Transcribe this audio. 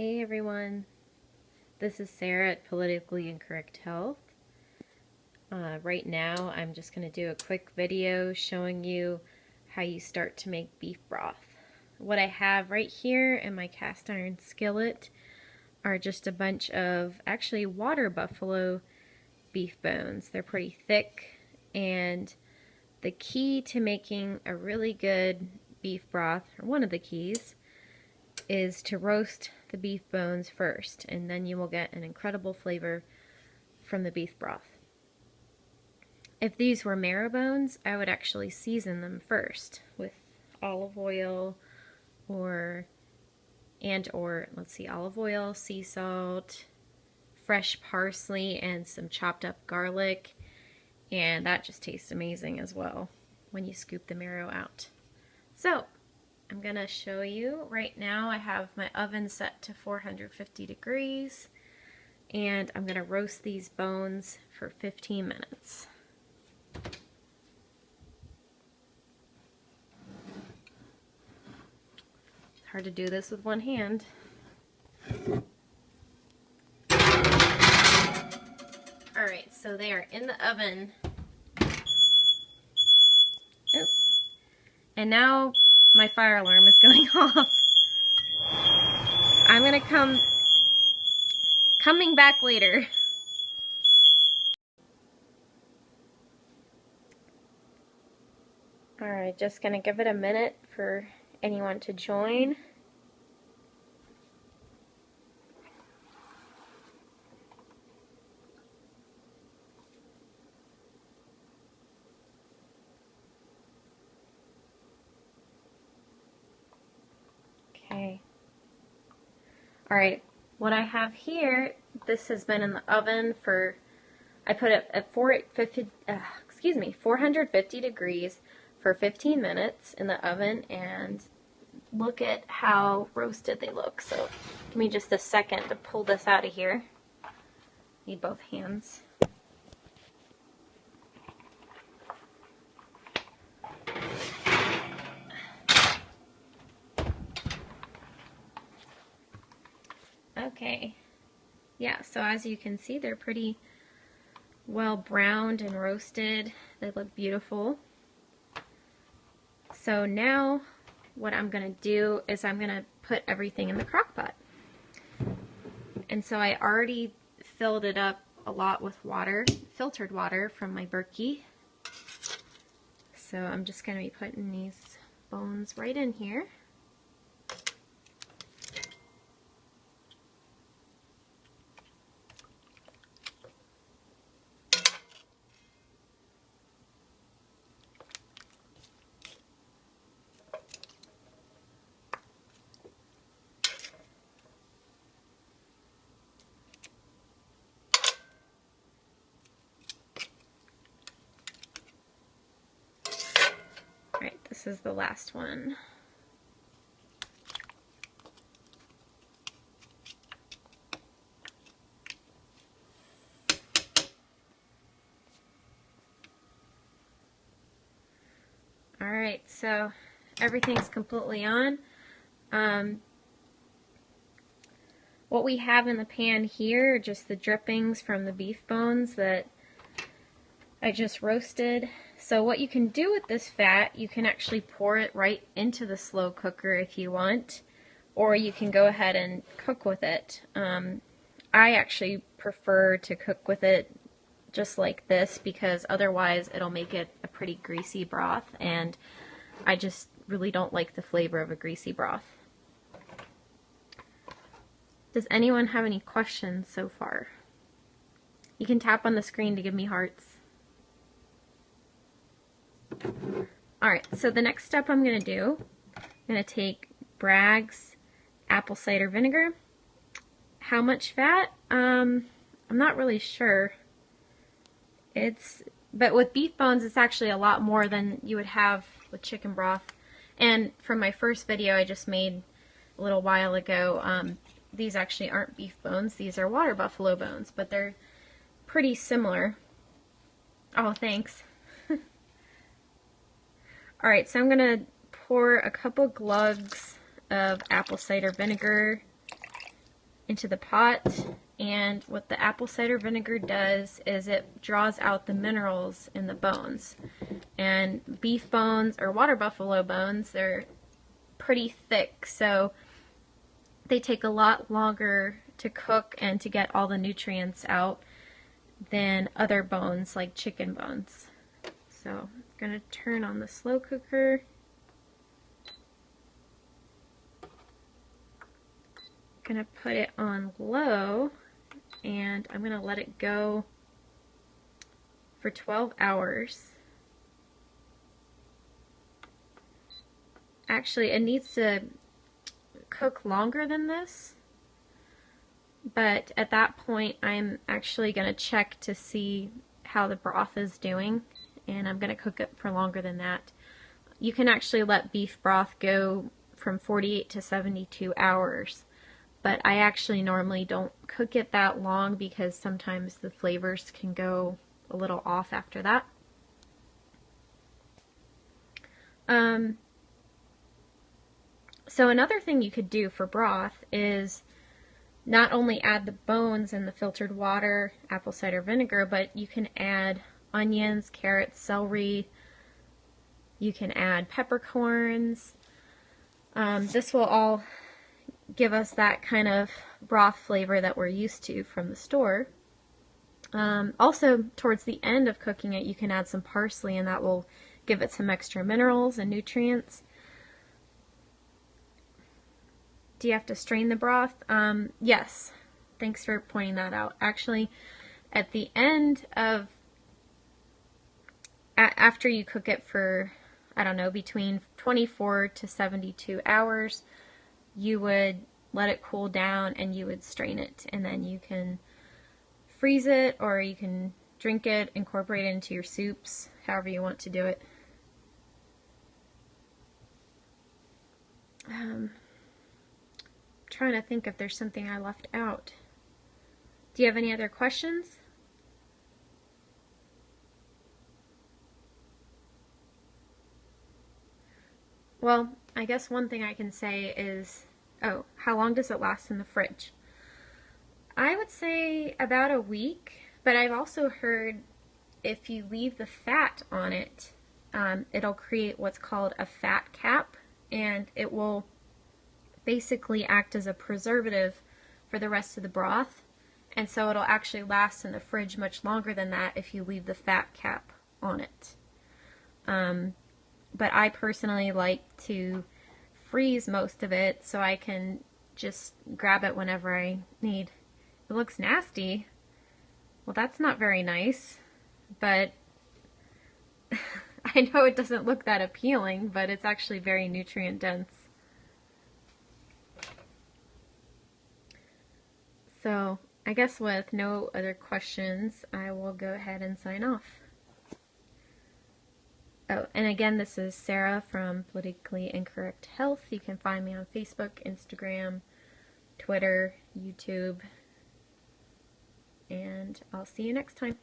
Hey everyone, this is Sarah at Politically Incorrect Health. Right now I'm just going to do a quick video showing you how you start to make beef broth. What I have right here in my cast iron skillet are just a bunch of actually water buffalo beef bones. They're pretty thick, and the key to making a really good beef broth, or one of the keys, is to roast the beef bones first, and then you will get an incredible flavor from the beef broth. If these were marrow bones, I would actually season them first with olive oil or olive oil, sea salt, fresh parsley, and some chopped up garlic, and that just tastes amazing as well when you scoop the marrow out. So I'm gonna show you right now. I have my oven set to 450 degrees, and I'm gonna roast these bones for 15 minutes. It's hard to do this with one hand. Alright, so they are in the oven. Oh. And now my fire alarm is going off. I'm gonna coming back later. Alright, just gonna give it a minute for anyone to join. Okay. Alright, what I have here, this has been in the oven for, I put it at 450 degrees for 15 minutes in the oven, and look at how roasted they look. So give me just a second to pull this out of here. Need both hands. Okay, yeah, so as you can see, they're pretty well browned and roasted. They look beautiful. So now what I'm going to do is I'm going to put everything in the crock pot. And so I already filled it up a lot with water, filtered water from my Berkey. So I'm just going to be putting these bones right in here. Alright, this is the last one. Alright, so everything's completely on. What we have in the pan here are just the drippings from the beef bones that I just roasted. So what you can do with this fat, you can actually pour it right into the slow cooker if you want, or you can go ahead and cook with it. I actually prefer to cook with it just like this, because otherwise it'll make it a pretty greasy broth, and I just really don't like the flavor of a greasy broth. Does anyone have any questions so far? You can tap on the screen to give me hearts. Alright, so the next step I'm going to do, I'm going to take Bragg's apple cider vinegar. How much fat? I'm not really sure. But with beef bones, it's actually a lot more than you would have with chicken broth. And from my first video I just made a little while ago, these actually aren't beef bones, these are water buffalo bones, but they're pretty similar. Oh, thanks. Alright, so I'm going to pour a couple glugs of apple cider vinegar into the pot. And what the apple cider vinegar does is it draws out the minerals in the bones. And beef bones or water buffalo bones, they're pretty thick, so they take a lot longer to cook and to get all the nutrients out than other bones like chicken bones. So I'm going to turn on the slow cooker. I'm going to put it on low, and I'm going to let it go for 12 hours. Actually, it needs to cook longer than this, but at that point I'm actually going to check to see how the broth is doing, and I'm going to cook it for longer than that. You can actually let beef broth go from 48 to 72 hours, but I actually normally don't cook it that long because sometimes the flavors can go a little off after that. So another thing you could do for broth is not only add the bones and the filtered water, apple cider vinegar, but you can add onions, carrots, celery. You can add peppercorns. This will all give us that kind of broth flavor that we're used to from the store. Also, towards the end of cooking it, you can add some parsley, and that will give it some extra minerals and nutrients. Do you have to strain the broth? Yes. Thanks for pointing that out. Actually, at the end of, after you cook it for, I don't know, between 24 to 72 hours, you would let it cool down and you would strain it. And then you can freeze it, or you can drink it, incorporate it into your soups, however you want to do it. Trying to think if there's something I left out. Do you have any other questions? Well, I guess one thing I can say is, oh, how long does it last in the fridge? I would say about a week, but I've also heard if you leave the fat on it, it'll create what's called a fat cap, and it will basically act as a preservative for the rest of the broth, and so it'll actually last in the fridge much longer than that if you leave the fat cap on it. But I personally like to freeze most of it so I can just grab it whenever I need. It looks nasty. Well, that's not very nice, but I know it doesn't look that appealing, but it's actually very nutrient dense. So I guess with no other questions, I will go ahead and sign off. Oh, and again, this is Sarah from Politically Incorrect Health. You can find me on Facebook, Instagram, Twitter, YouTube, and I'll see you next time.